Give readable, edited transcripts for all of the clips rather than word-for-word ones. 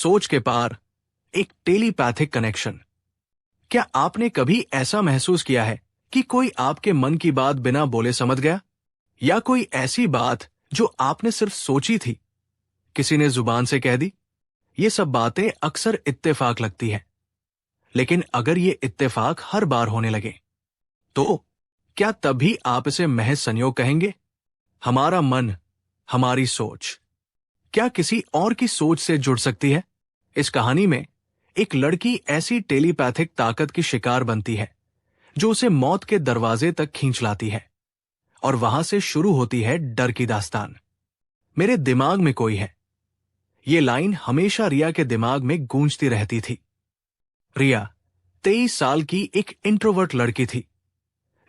सोच के पार, एक टेलीपैथिक कनेक्शन। क्या आपने कभी ऐसा महसूस किया है कि कोई आपके मन की बात बिना बोले समझ गया? या कोई ऐसी बात जो आपने सिर्फ सोची थी, किसी ने जुबान से कह दी? ये सब बातें अक्सर इत्तेफाक लगती हैं, लेकिन अगर ये इत्तेफाक हर बार होने लगे, तो क्या तभी आप इसे महज संयोग कहेंगे? हमारा मन, हमारी सोच, क्या किसी और की सोच से जुड़ सकती है? इस कहानी में एक लड़की ऐसी टेलीपैथिक ताकत की शिकार बनती है जो उसे मौत के दरवाजे तक खींच लाती है, और वहां से शुरू होती है डर की दास्तान। मेरे दिमाग में कोई है। ये लाइन हमेशा रिया के दिमाग में गूंजती रहती थी। रिया 23 साल की एक इंट्रोवर्ट लड़की थी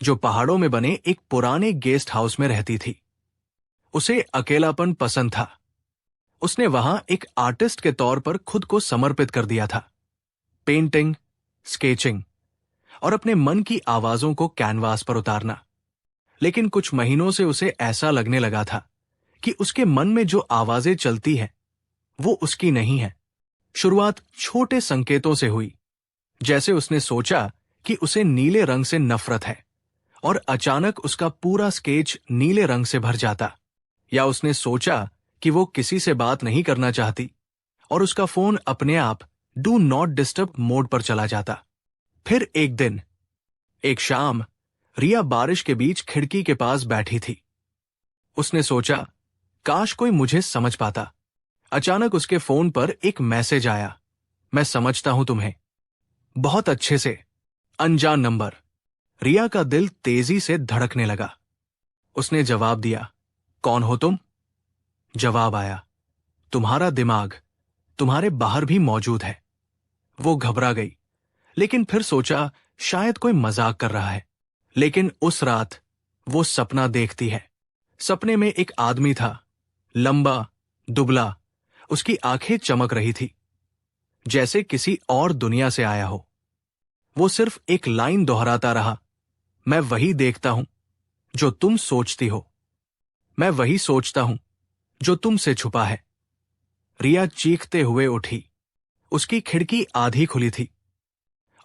जो पहाड़ों में बने एक पुराने गेस्ट हाउस में रहती थी। उसे अकेलापन पसंद था। उसने वहां एक आर्टिस्ट के तौर पर खुद को समर्पित कर दिया था। पेंटिंग, स्केचिंग और अपने मन की आवाजों को कैनवास पर उतारना। लेकिन कुछ महीनों से उसे ऐसा लगने लगा था कि उसके मन में जो आवाजें चलती हैं, वो उसकी नहीं है। शुरुआत छोटे संकेतों से हुई, जैसे उसने सोचा कि उसे नीले रंग से नफरत है और अचानक उसका पूरा स्केच नीले रंग से भर जाता। या उसने सोचा कि वो किसी से बात नहीं करना चाहती और उसका फोन अपने आप डू नॉट डिस्टर्ब मोड पर चला जाता। फिर एक दिन, एक शाम, रिया बारिश के बीच खिड़की के पास बैठी थी। उसने सोचा, काश कोई मुझे समझ पाता। अचानक उसके फोन पर एक मैसेज आया, मैं समझता हूं तुम्हें, बहुत अच्छे से। अनजान नंबर। रिया का दिल तेजी से धड़कने लगा। उसने जवाब दिया, कौन हो तुम? जवाब आया, तुम्हारा दिमाग तुम्हारे बाहर भी मौजूद है। वो घबरा गई, लेकिन फिर सोचा शायद कोई मजाक कर रहा है। लेकिन उस रात वो सपना देखती है। सपने में एक आदमी था, लंबा, दुबला। उसकी आंखें चमक रही थी, जैसे किसी और दुनिया से आया हो। वो सिर्फ एक लाइन दोहराता रहा, मैं वही देखता हूं जो तुम सोचती हो। मैं वही सोचता हूं जो तुमसे छुपा है। रिया चीखते हुए उठी। उसकी खिड़की आधी खुली थी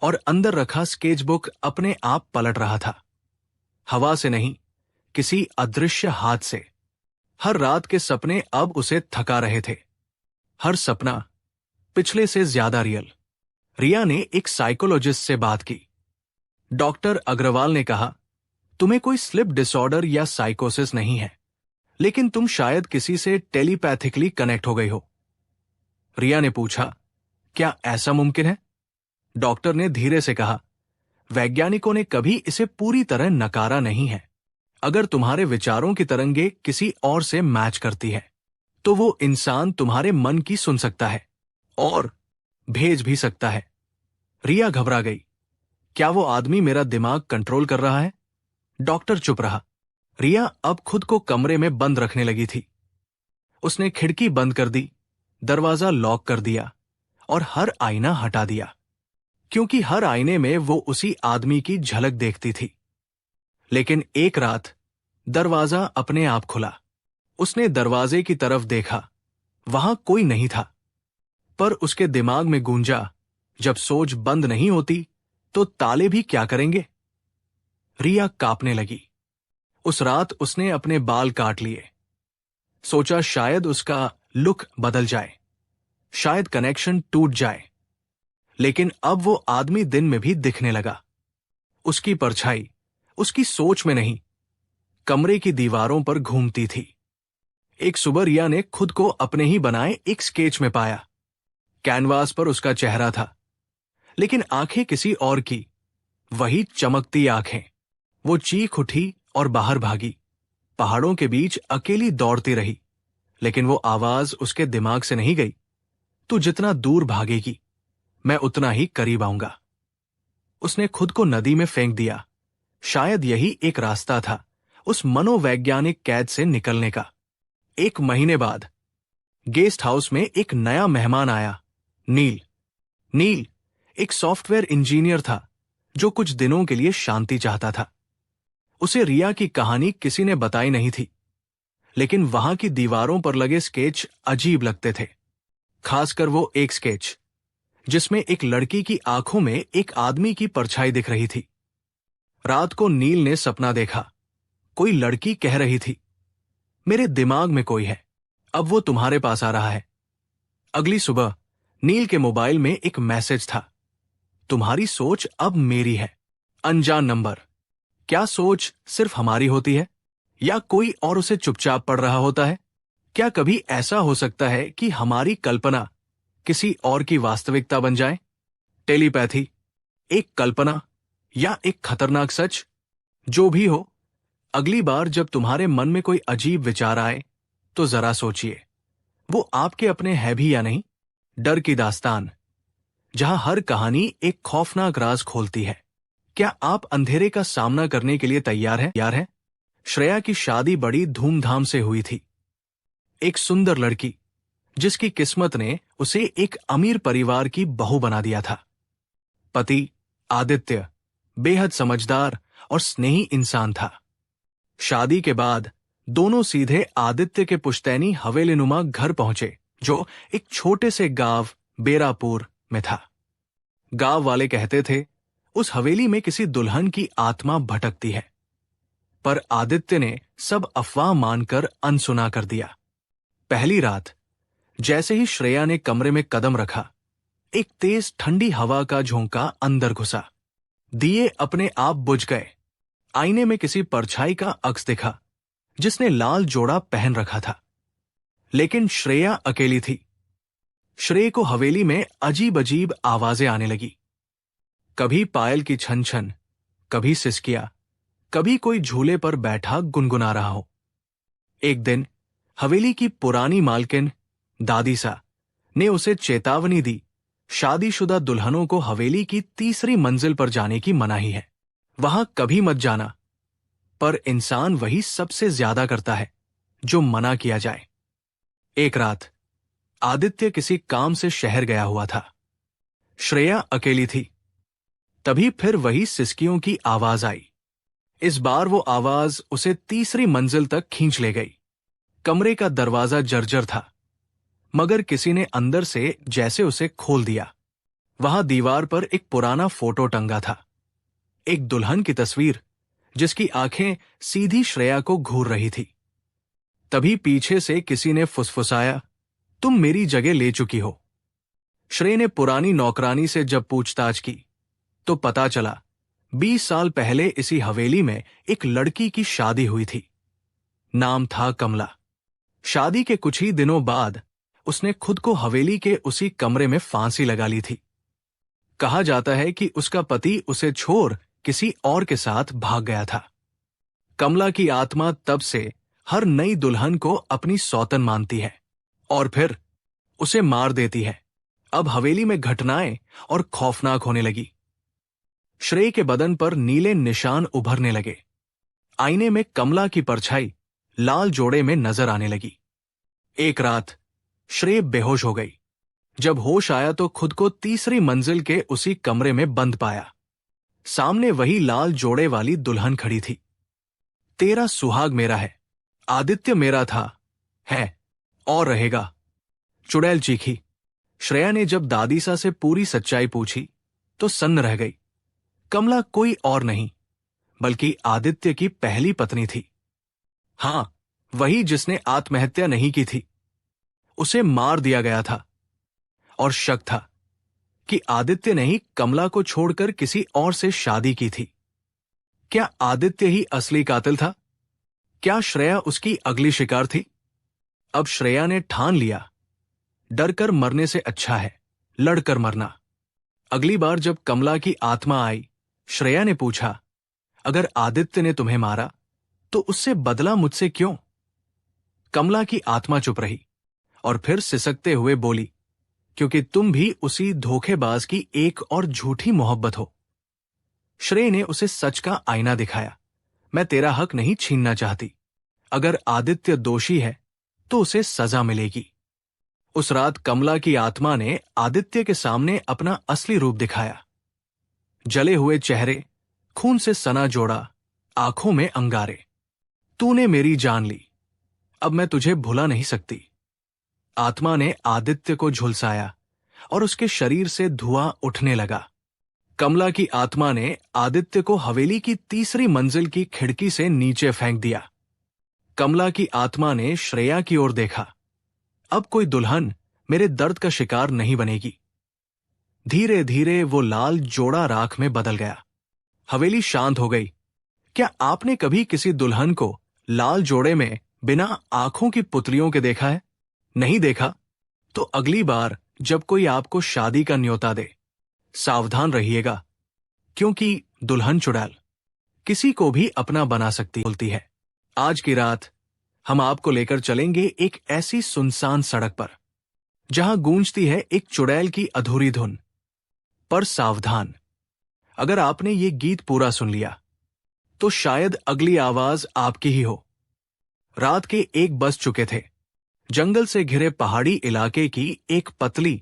और अंदर रखा स्केचबुक अपने आप पलट रहा था। हवा से नहीं, किसी अदृश्य हाथ से। हर रात के सपने अब उसे थका रहे थे। हर सपना पिछले से ज्यादा रियल। रिया ने एक साइकोलॉजिस्ट से बात की। डॉक्टर अग्रवाल ने कहा, तुम्हें कोई स्लिप डिसऑर्डर या साइकोसिस नहीं है, लेकिन तुम शायद किसी से टेलीपैथिकली कनेक्ट हो गई हो। रिया ने पूछा, क्या ऐसा मुमकिन है? डॉक्टर ने धीरे से कहा, वैज्ञानिकों ने कभी इसे पूरी तरह नकारा नहीं है। अगर तुम्हारे विचारों की तरंगे किसी और से मैच करती है, तो वो इंसान तुम्हारे मन की सुन सकता है और भेज भी सकता है। रिया घबरा गई। क्या वो आदमी मेरा दिमाग कंट्रोल कर रहा है? डॉक्टर चुप रहा। रिया अब खुद को कमरे में बंद रखने लगी थी। उसने खिड़की बंद कर दी, दरवाजा लॉक कर दिया और हर आईना हटा दिया, क्योंकि हर आईने में वो उसी आदमी की झलक देखती थी। लेकिन एक रात दरवाजा अपने आप खुला। उसने दरवाजे की तरफ देखा, वहां कोई नहीं था। पर उसके दिमाग में गूंजा, जब सोच बंद नहीं होती तो ताले भी क्या करेंगे? रिया कांपने लगी। उस रात उसने अपने बाल काट लिए। सोचा शायद उसका लुक बदल जाए, शायद कनेक्शन टूट जाए। लेकिन अब वो आदमी दिन में भी दिखने लगा। उसकी परछाई उसकी सोच में नहीं, कमरे की दीवारों पर घूमती थी। एक सुबह रिया ने खुद को अपने ही बनाए एक स्केच में पाया। कैनवास पर उसका चेहरा था, लेकिन आंखें किसी और की, वही चमकती आंखें। वो चीख उठी और बाहर भागी। पहाड़ों के बीच अकेली दौड़ती रही, लेकिन वो आवाज उसके दिमाग से नहीं गई, तू जितना दूर भागेगी, मैं उतना ही करीब आऊंगा। उसने खुद को नदी में फेंक दिया। शायद यही एक रास्ता था उस मनोवैज्ञानिक कैद से निकलने का। 1 महीने बाद गेस्ट हाउस में एक नया मेहमान आया, नील। नील एक सॉफ्टवेयर इंजीनियर था जो कुछ दिनों के लिए शांति चाहता था। उसे रिया की कहानी किसी ने बताई नहीं थी, लेकिन वहां की दीवारों पर लगे स्केच अजीब लगते थे। खासकर वो एक स्केच जिसमें एक लड़की की आंखों में एक आदमी की परछाई दिख रही थी। रात को नील ने सपना देखा। कोई लड़की कह रही थी, मेरे दिमाग में कोई है, अब वो तुम्हारे पास आ रहा है। अगली सुबह नील के मोबाइल में एक मैसेज था, तुम्हारी सोच अब मेरी है। अनजान नंबर। क्या सोच सिर्फ हमारी होती है या कोई और उसे चुपचाप पढ़ रहा होता है? क्या कभी ऐसा हो सकता है कि हमारी कल्पना किसी और की वास्तविकता बन जाए? टेलीपैथी, एक कल्पना या एक खतरनाक सच? जो भी हो, अगली बार जब तुम्हारे मन में कोई अजीब विचार आए तो जरा सोचिए, वो आपके अपने है भी या नहीं। डर की दास्तान, जहां हर कहानी एक खौफनाक राज खोलती है। क्या आप अंधेरे का सामना करने के लिए तैयार हैं? श्रेया की शादी बड़ी धूमधाम से हुई थी। एक सुंदर लड़की जिसकी किस्मत ने उसे एक अमीर परिवार की बहू बना दिया था। पति आदित्य बेहद समझदार और स्नेही इंसान था। शादी के बाद दोनों सीधे आदित्य के पुश्तैनी हवेलीनुमा घर पहुंचे, जो एक छोटे से गांव बेरापुर में था। गांव वाले कहते थे, उस हवेली में किसी दुल्हन की आत्मा भटकती है। पर आदित्य ने सब अफवाह मानकर अनसुना कर दिया। पहली रात जैसे ही श्रेया ने कमरे में कदम रखा, एक तेज ठंडी हवा का झोंका अंदर घुसा। दिए अपने आप बुझ गए। आईने में किसी परछाई का अक्स दिखा जिसने लाल जोड़ा पहन रखा था। लेकिन श्रेया अकेली थी। श्रेय को हवेली में अजीब अजीब आवाजें आने लगी। कभी पायल की छन छन, कभी सिसकिया, कभी कोई झूले पर बैठा गुनगुना रहा हो। एक दिन हवेली की पुरानी मालकिन दादीसा ने उसे चेतावनी दी, शादीशुदा दुल्हनों को हवेली की तीसरी मंजिल पर जाने की मनाही है, वहां कभी मत जाना। पर इंसान वही सबसे ज्यादा करता है जो मना किया जाए। एक रात आदित्य किसी काम से शहर गया हुआ था। श्रेया अकेली थी। तभी फिर वही सिसकियों की आवाज आई। इस बार वो आवाज उसे तीसरी मंजिल तक खींच ले गई। कमरे का दरवाजा जर्जर था, मगर किसी ने अंदर से जैसे उसे खोल दिया। वहां दीवार पर एक पुराना फोटो टंगा था, एक दुल्हन की तस्वीर जिसकी आंखें सीधी श्रेया को घूर रही थी। तभी पीछे से किसी ने फुसफुसाया, तुम मेरी जगह ले चुकी हो। श्रेया ने पुरानी नौकरानी से जब पूछताछ की तो पता चला 20 साल पहले इसी हवेली में एक लड़की की शादी हुई थी। नाम था कमला। शादी के कुछ ही दिनों बाद उसने खुद को हवेली के उसी कमरे में फांसी लगा ली थी। कहा जाता है कि उसका पति उसे छोड़ किसी और के साथ भाग गया था। कमला की आत्मा तब से हर नई दुल्हन को अपनी सौतन मानती है और फिर उसे मार देती है। अब हवेली में घटनाएं और खौफनाक होने लगी। श्रेय के बदन पर नीले निशान उभरने लगे। आईने में कमला की परछाई लाल जोड़े में नजर आने लगी। एक रात श्रेय बेहोश हो गई। जब होश आया तो खुद को तीसरी मंजिल के उसी कमरे में बंद पाया। सामने वही लाल जोड़े वाली दुल्हन खड़ी थी। तेरा सुहाग मेरा है, आदित्य मेरा था, है और रहेगा, चुड़ैल चीखी। श्रेया ने जब दादीसा से पूरी सच्चाई पूछी तो सन्न रह गई। कमला कोई और नहीं बल्कि आदित्य की पहली पत्नी थी। हां, वही जिसने आत्महत्या नहीं की थी। उसे मार दिया गया था और शक था कि आदित्य ने ही कमला को छोड़कर किसी और से शादी की थी। क्या आदित्य ही असली कातिल था? क्या श्रेया उसकी अगली शिकार थी? अब श्रेया ने ठान लिया, डरकर मरने से अच्छा है लड़कर मरना। अगली बार जब कमला की आत्मा आई, श्रेया ने पूछा, अगर आदित्य ने तुम्हें मारा तो उससे बदला मुझसे क्यों? कमला की आत्मा चुप रही और फिर सिसकते हुए बोली, क्योंकि तुम भी उसी धोखेबाज की एक और झूठी मोहब्बत हो। श्रेय ने उसे सच का आईना दिखाया। मैं तेरा हक नहीं छीनना चाहती। अगर आदित्य दोषी है तो उसे सजा मिलेगी। उस रात कमला की आत्मा ने आदित्य के सामने अपना असली रूप दिखाया। जले हुए चेहरे, खून से सना जोड़ा, आंखों में अंगारे। तूने मेरी जान ली, अब मैं तुझे भुला नहीं सकती। आत्मा ने आदित्य को झुलसाया और उसके शरीर से धुआं उठने लगा। कमला की आत्मा ने आदित्य को हवेली की तीसरी मंजिल की खिड़की से नीचे फेंक दिया। कमला की आत्मा ने श्रेया की ओर देखा। अब कोई दुल्हन मेरे दर्द का शिकार नहीं बनेगी। धीरे धीरे वो लाल जोड़ा राख में बदल गया। हवेली शांत हो गई। क्या आपने कभी किसी दुल्हन को लाल जोड़े में बिना आंखों की पुतलियों के देखा है? नहीं देखा? तो अगली बार जब कोई आपको शादी का न्योता दे, सावधान रहिएगा, क्योंकि दुल्हन चुड़ैल किसी को भी अपना बना सकती बोलती है। आज की रात हम आपको लेकर चलेंगे एक ऐसी सुनसान सड़क पर जहां गूंजती है एक चुड़ैल की अधूरी धुन। पर सावधान, अगर आपने ये गीत पूरा सुन लिया तो शायद अगली आवाज आपकी ही हो। रात के 1 बज चुके थे। जंगल से घिरे पहाड़ी इलाके की एक पतली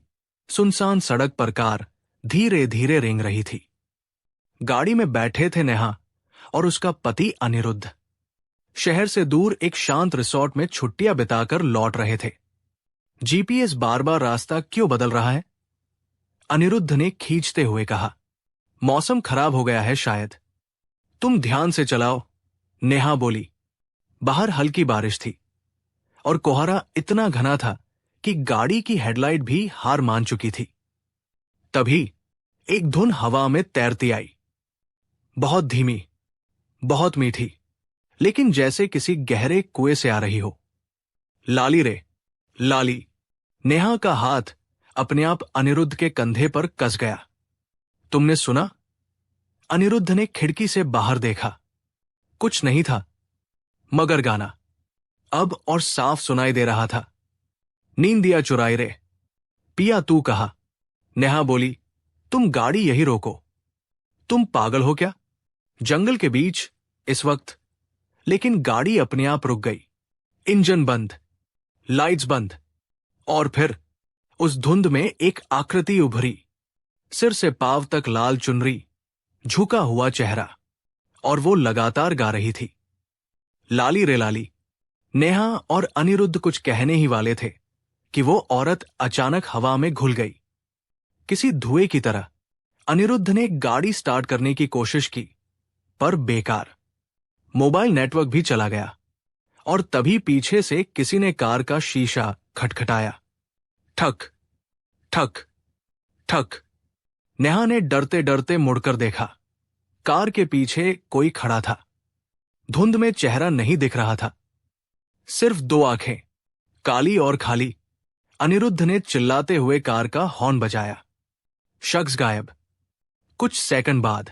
सुनसान सड़क पर कार धीरे धीरे रेंग रही थी। गाड़ी में बैठे थे नेहा और उसका पति अनिरुद्ध। शहर से दूर एक शांत रिसोर्ट में छुट्टियां बिताकर लौट रहे थे। जीपीएस बार बार रास्ता क्यों बदल रहा है? अनिरुद्ध ने खींचते हुए कहा। मौसम खराब हो गया है शायद। तुम ध्यान से चलाओ, नेहा बोली। बाहर हल्की बारिश थी और कोहरा इतना घना था कि गाड़ी की हेडलाइट भी हार मान चुकी थी। तभी एक धुन हवा में तैरती आई। बहुत धीमी, बहुत मीठी, लेकिन जैसे किसी गहरे कुएं से आ रही हो। लाली रे, लाली। नेहा का हाथ अपने आप अनिरुद्ध के कंधे पर कस गया। तुमने सुना? अनिरुद्ध ने खिड़की से बाहर देखा। कुछ नहीं था, मगर गाना अब और साफ सुनाई दे रहा था। नींद दिया चुराई रे, पिया तू कहा। नेहा बोली, तुम गाड़ी यही रोको। तुम पागल हो क्या? जंगल के बीच इस वक्त? लेकिन गाड़ी अपने आप रुक गई। इंजन बंद, लाइट्स बंद, और फिर उस धुंध में एक आकृति उभरी। सिर से पांव तक लाल चुनरी, झुका हुआ चेहरा, और वो लगातार गा रही थी, लाली रे लाली। नेहा और अनिरुद्ध कुछ कहने ही वाले थे कि वो औरत अचानक हवा में घुल गई। किसी धुएं की तरह अनिरुद्ध ने गाड़ी स्टार्ट करने की कोशिश की, पर बेकार। मोबाइल नेटवर्क भी चला गया और तभी पीछे से किसी ने कार का शीशा खटखटाया। ठक ठक ठक। नेहा ने डरते डरते मुड़कर देखा। कार के पीछे कोई खड़ा था। धुंध में चेहरा नहीं दिख रहा था, सिर्फ 2 आंखें, काली और खाली। अनिरुद्ध ने चिल्लाते हुए कार का हॉर्न बजाया। शख्स गायब। कुछ सेकंड बाद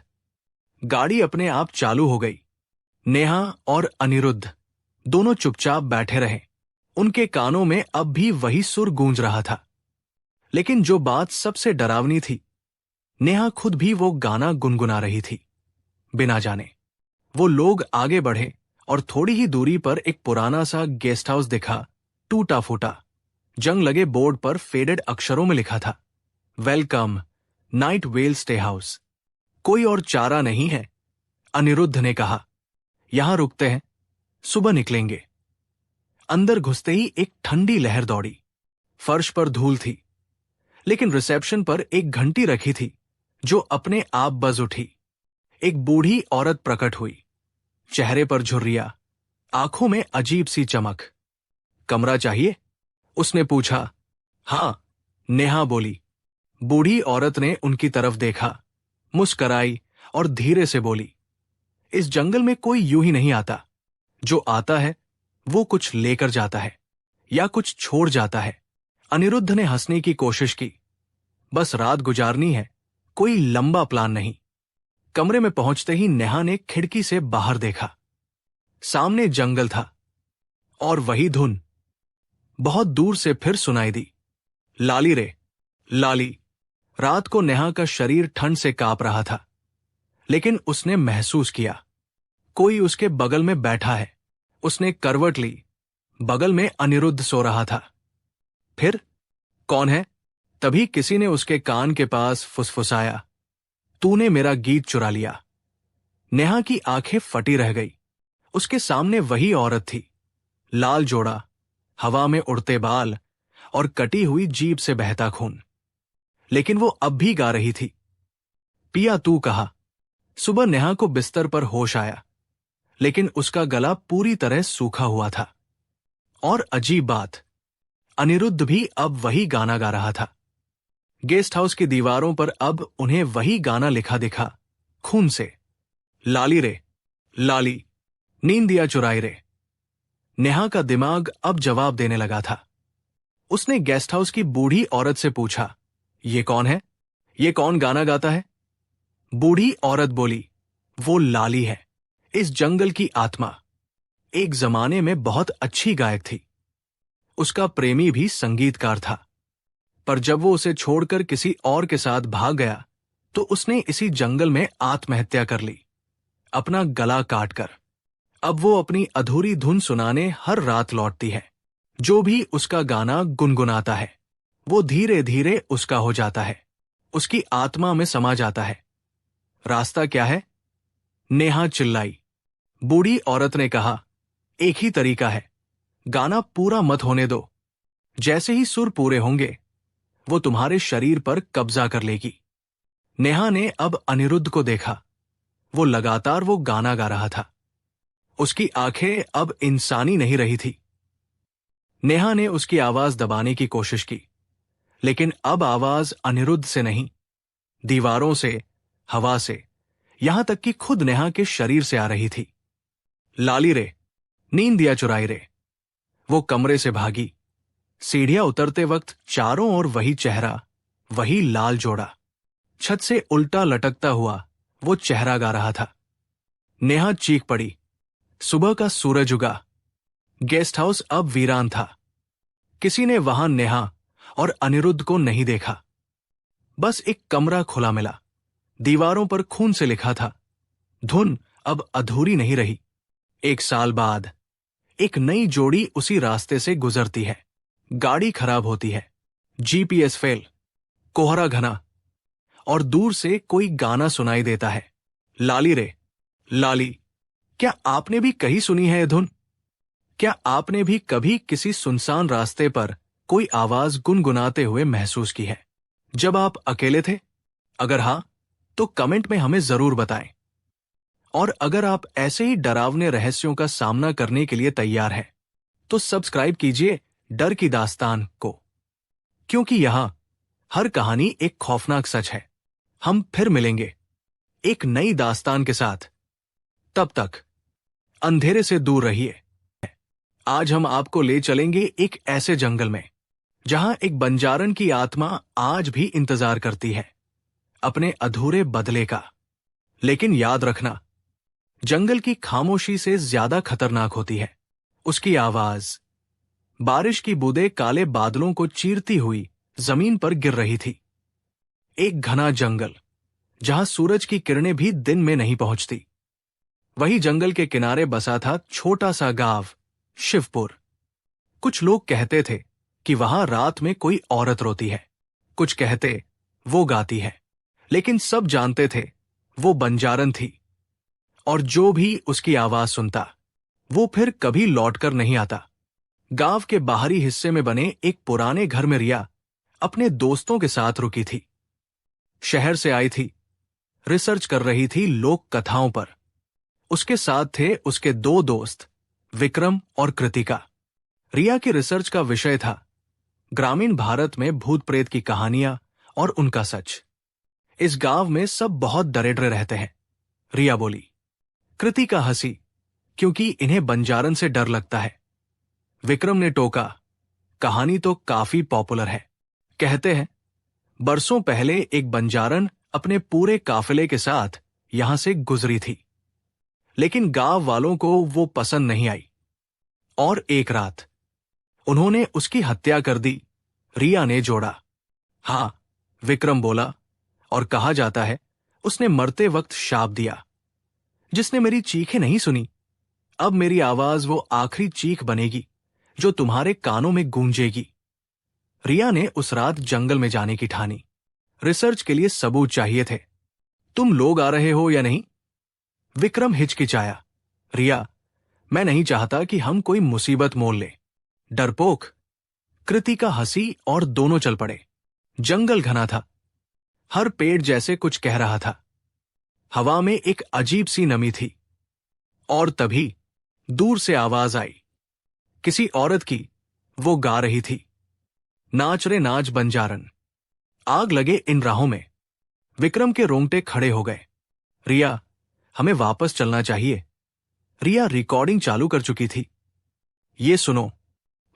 गाड़ी अपने आप चालू हो गई। नेहा और अनिरुद्ध दोनों चुपचाप बैठे रहे। उनके कानों में अब भी वही सुर गूंज रहा था। लेकिन जो बात सबसे डरावनी थी, नेहा खुद भी वो गाना गुनगुना रही थी, बिना जाने। वो लोग आगे बढ़े और थोड़ी ही दूरी पर एक पुराना सा गेस्ट हाउस दिखा, टूटा फूटा। जंग लगे बोर्ड पर फेडेड अक्षरों में लिखा था, welcome night well stay house. कोई और चारा नहीं है, अनिरुद्ध ने कहा। यहां रुकते हैं, सुबह निकलेंगे। अंदर घुसते ही एक ठंडी लहर दौड़ी। फर्श पर धूल थी, लेकिन रिसेप्शन पर एक घंटी रखी थी जो अपने आप बज उठी। एक बूढ़ी औरत प्रकट हुई, चेहरे पर झुर्रियां, आंखों में अजीब सी चमक। कमरा चाहिए? उसने पूछा। हाँ, नेहा बोली। बूढ़ी औरत ने उनकी तरफ देखा, मुस्कराई और धीरे से बोली, इस जंगल में कोई यूं ही नहीं आता। जो आता है वो कुछ लेकर जाता है या कुछ छोड़ जाता है। अनिरुद्ध ने हंसने की कोशिश की। बस रात गुजारनी है, कोई लंबा प्लान नहीं। कमरे में पहुंचते ही नेहा ने खिड़की से बाहर देखा। सामने जंगल था और वही धुन बहुत दूर से फिर सुनाई दी, लाली रे लाली। रात को नेहा का शरीर ठंड से कांप रहा था, लेकिन उसने महसूस किया कोई उसके बगल में बैठा है। उसने करवट ली। बगल में अनिरुद्ध सो रहा था। फिर कौन है? तभी किसी ने उसके कान के पास फुसफुसाया, तूने मेरा गीत चुरा लिया। नेहा की आंखें फटी रह गई। उसके सामने वही औरत थी, लाल जोड़ा, हवा में उड़ते बाल और कटी हुई जीभ से बहता खून। लेकिन वो अब भी गा रही थी। पिया तू कहा। सुबह नेहा को बिस्तर पर होश आया, लेकिन उसका गला पूरी तरह सूखा हुआ था। और अजीब बात, अनिरुद्ध भी अब वही गाना गा रहा था। गेस्ट हाउस की दीवारों पर अब उन्हें वही गाना लिखा दिखा, खून से। लाली रे लाली, नींद दिया चुराई रे। नेहा का दिमाग अब जवाब देने लगा था। उसने गेस्ट हाउस की बूढ़ी औरत से पूछा, ये कौन है? ये कौन गाना गाता है? बूढ़ी औरत बोली, वो लाली है, इस जंगल की आत्मा। एक जमाने में बहुत अच्छी गायक थी। उसका प्रेमी भी संगीतकार था, पर जब वो उसे छोड़कर किसी और के साथ भाग गया तो उसने इसी जंगल में आत्महत्या कर ली, अपना गला काटकर। अब वो अपनी अधूरी धुन सुनाने हर रात लौटती है। जो भी उसका गाना गुनगुनाता है वो धीरे धीरे उसका हो जाता है, उसकी आत्मा में समा जाता है। रास्ता क्या है? नेहा चिल्लाई। बूढ़ी औरत ने कहा, एक ही तरीका है, गाना पूरा मत होने दो। जैसे ही सुर पूरे होंगे वो तुम्हारे शरीर पर कब्जा कर लेगी। नेहा ने अब अनिरुद्ध को देखा। वो लगातार वो गाना गा रहा था। उसकी आंखें अब इंसानी नहीं रही थी। नेहा ने उसकी आवाज दबाने की कोशिश की, लेकिन अब आवाज अनिरुद्ध से नहीं, दीवारों से, हवा से, यहां तक कि खुद नेहा के शरीर से आ रही थी। लाली रे, नींद दिया चुराई रे। वो कमरे से भागी। सीढ़ियां उतरते वक्त चारों ओर वही चेहरा, वही लाल जोड़ा। छत से उल्टा लटकता हुआ वो चेहरा गा रहा था। नेहा चीख पड़ी। सुबह का सूरज उगा। गेस्ट हाउस अब वीरान था। किसी ने वहां नेहा और अनिरुद्ध को नहीं देखा। बस एक कमरा खुला मिला। दीवारों पर खून से लिखा था। धुन अब अधूरी नहीं रही। 1 साल बाद एक नई जोड़ी उसी रास्ते से गुजरती है। गाड़ी खराब होती है, जीपीएस फेल, कोहरा घना, और दूर से कोई गाना सुनाई देता है, लाली रे लाली। क्या आपने भी कहीं सुनी है ये धुन? क्या आपने भी कभी किसी सुनसान रास्ते पर कोई आवाज गुनगुनाते हुए महसूस की है, जब आप अकेले थे? अगर हां, तो कमेंट में हमें जरूर बताएं। और अगर आप ऐसे ही डरावने रहस्यों का सामना करने के लिए तैयार हैं, तो सब्सक्राइब कीजिए डर की दास्तान को, क्योंकि यहां हर कहानी एक खौफनाक सच है। हम फिर मिलेंगे एक नई दास्तान के साथ। तब तक अंधेरे से दूर रहिए। आज हम आपको ले चलेंगे एक ऐसे जंगल में जहां एक बंजारन की आत्मा आज भी इंतजार करती है अपने अधूरे बदले का। लेकिन याद रखना, जंगल की खामोशी से ज्यादा खतरनाक होती है उसकी आवाज। बारिश की बूंदें काले बादलों को चीरती हुई जमीन पर गिर रही थी। एक घना जंगल जहां सूरज की किरणें भी दिन में नहीं पहुंचती। वही जंगल के किनारे बसा था छोटा सा गांव, शिवपुर। कुछ लोग कहते थे कि वहां रात में कोई औरत रोती है, कुछ कहते वो गाती है, लेकिन सब जानते थे वो बंजारन थी। और जो भी उसकी आवाज सुनता वो फिर कभी लौटकर नहीं आता। गांव के बाहरी हिस्से में बने एक पुराने घर में रिया अपने दोस्तों के साथ रुकी थी। शहर से आई थी, रिसर्च कर रही थी लोक कथाओं पर। उसके साथ थे उसके 2 दोस्त, विक्रम और कृतिका। रिया की रिसर्च का विषय था ग्रामीण भारत में भूत प्रेत की कहानियां और उनका सच। इस गांव में सब बहुत डरे रहते हैं, रिया बोली। कृतिका हंसी, क्योंकि इन्हें बंजारन से डर लगता है। विक्रम ने टोका, कहानी तो काफी पॉपुलर है। कहते हैं बरसों पहले एक बंजारन अपने पूरे काफिले के साथ यहां से गुजरी थी, लेकिन गांव वालों को वो पसंद नहीं आई और एक रात उन्होंने उसकी हत्या कर दी। रिया ने जोड़ा। हां, विक्रम बोला, और कहा जाता है उसने मरते वक्त शाप दिया, जिसने मेरी चीखें नहीं सुनी, अब मेरी आवाज वो आखिरी चीख बनेगी जो तुम्हारे कानों में गूंजेगी। रिया ने उस रात जंगल में जाने की ठानी। रिसर्च के लिए सबूत चाहिए थे। तुम लोग आ रहे हो या नहीं? विक्रम हिचकिचाया। रिया, मैं नहीं चाहता कि हम कोई मुसीबत मोल ले। डरपोक, कृतिका हंसी और दोनों चल पड़े। जंगल घना था, हर पेड़ जैसे कुछ कह रहा था। हवा में एक अजीब सी नमी थी। और तभी दूर से आवाज आई, किसी औरत की। वो गा रही थी, नाच रे नाच बंजारन। आग लगे इन राहों में। विक्रम के रोंगटे खड़े हो गए। रिया, हमें वापस चलना चाहिए। रिया रिकॉर्डिंग चालू कर चुकी थी। ये सुनो,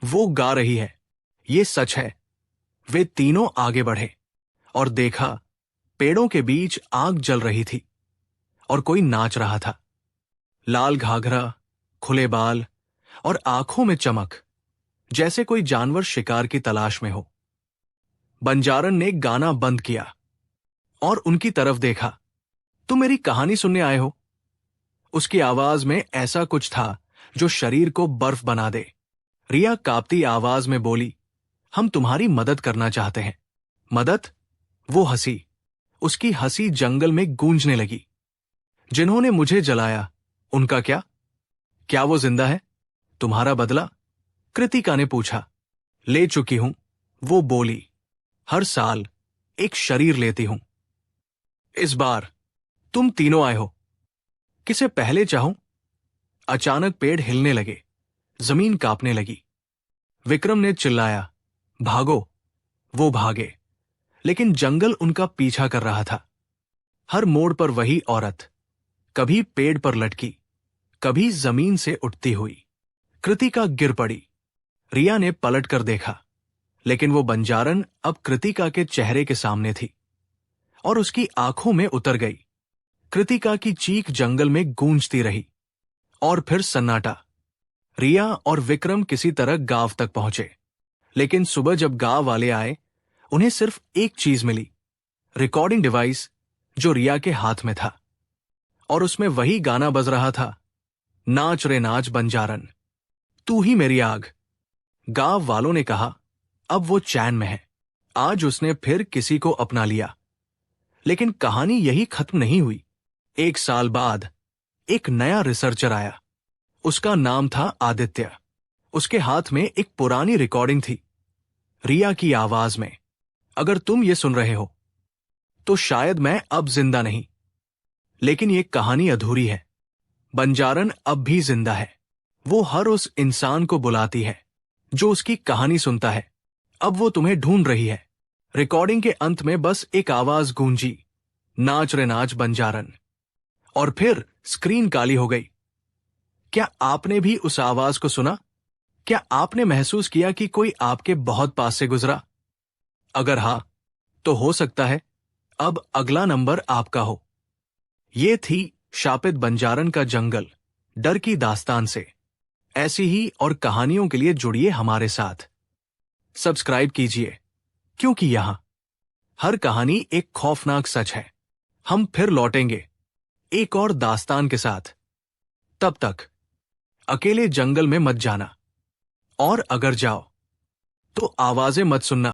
वो गा रही है, ये सच है। वे तीनों आगे बढ़े और देखा, पेड़ों के बीच आग जल रही थी और कोई नाच रहा था। लाल घाघरा, खुले बाल और आंखों में चमक, जैसे कोई जानवर शिकार की तलाश में हो। बंजारन ने गाना बंद किया और उनकी तरफ देखा। तुम मेरी कहानी सुनने आए हो? उसकी आवाज में ऐसा कुछ था जो शरीर को बर्फ बना दे। रिया कांपती आवाज में बोली, हम तुम्हारी मदद करना चाहते हैं। मदद? वो हंसी। उसकी हंसी जंगल में गूंजने लगी। जिन्होंने मुझे जलाया, उनका क्या? क्या वो जिंदा है? तुम्हारा बदला? कृतिका ने पूछा। ले चुकी हूं, वो बोली। हर साल एक शरीर लेती हूं। इस बार तुम तीनों आए हो। किसे पहले चाहूं? अचानक पेड़ हिलने लगे, जमीन कांपने लगी। विक्रम ने चिल्लाया, भागो। वो भागे, लेकिन जंगल उनका पीछा कर रहा था। हर मोड़ पर वही औरत, कभी पेड़ पर लटकी, कभी जमीन से उठती हुई। कृतिका गिर पड़ी। रिया ने पलट कर देखा, लेकिन वो बंजारन अब कृतिका के चेहरे के सामने थी और उसकी आंखों में उतर गई। कृतिका की चीख जंगल में गूंजती रही और फिर सन्नाटा। रिया और विक्रम किसी तरह गांव तक पहुंचे, लेकिन सुबह जब गांव वाले आए, उन्हें सिर्फ एक चीज मिली, रिकॉर्डिंग डिवाइस जो रिया के हाथ में था। और उसमें वही गाना बज रहा था, नाच रे नाच बंजारन, तू ही मेरी आग। गांव वालों ने कहा, अब वो चैन में है। आज उसने फिर किसी को अपना लिया। लेकिन कहानी यही खत्म नहीं हुई। 1 साल बाद एक नया रिसर्चर आया। उसका नाम था आदित्य। उसके हाथ में एक पुरानी रिकॉर्डिंग थी, रिया की आवाज में। अगर तुम ये सुन रहे हो, तो शायद मैं अब जिंदा नहीं, लेकिन ये कहानी अधूरी है। बंजारन अब भी जिंदा है। वो हर उस इंसान को बुलाती है जो उसकी कहानी सुनता है। अब वो तुम्हें ढूंढ रही है। रिकॉर्डिंग के अंत में बस एक आवाज गूंजी, नाच रे नाच बंजारन। और फिर स्क्रीन काली हो गई। क्या आपने भी उस आवाज को सुना? क्या आपने महसूस किया कि कोई आपके बहुत पास से गुजरा? अगर हां, तो हो सकता है अब अगला नंबर आपका हो। ये थी शापित बंजारन का जंगल, डर की दास्तान से। ऐसी ही और कहानियों के लिए जुड़िए हमारे साथ। सब्सक्राइब कीजिए, क्योंकि यहां हर कहानी एक खौफनाक सच है। हम फिर लौटेंगे एक और दास्तान के साथ। तब तक अकेले जंगल में मत जाना, और अगर जाओ तो आवाजें मत सुनना।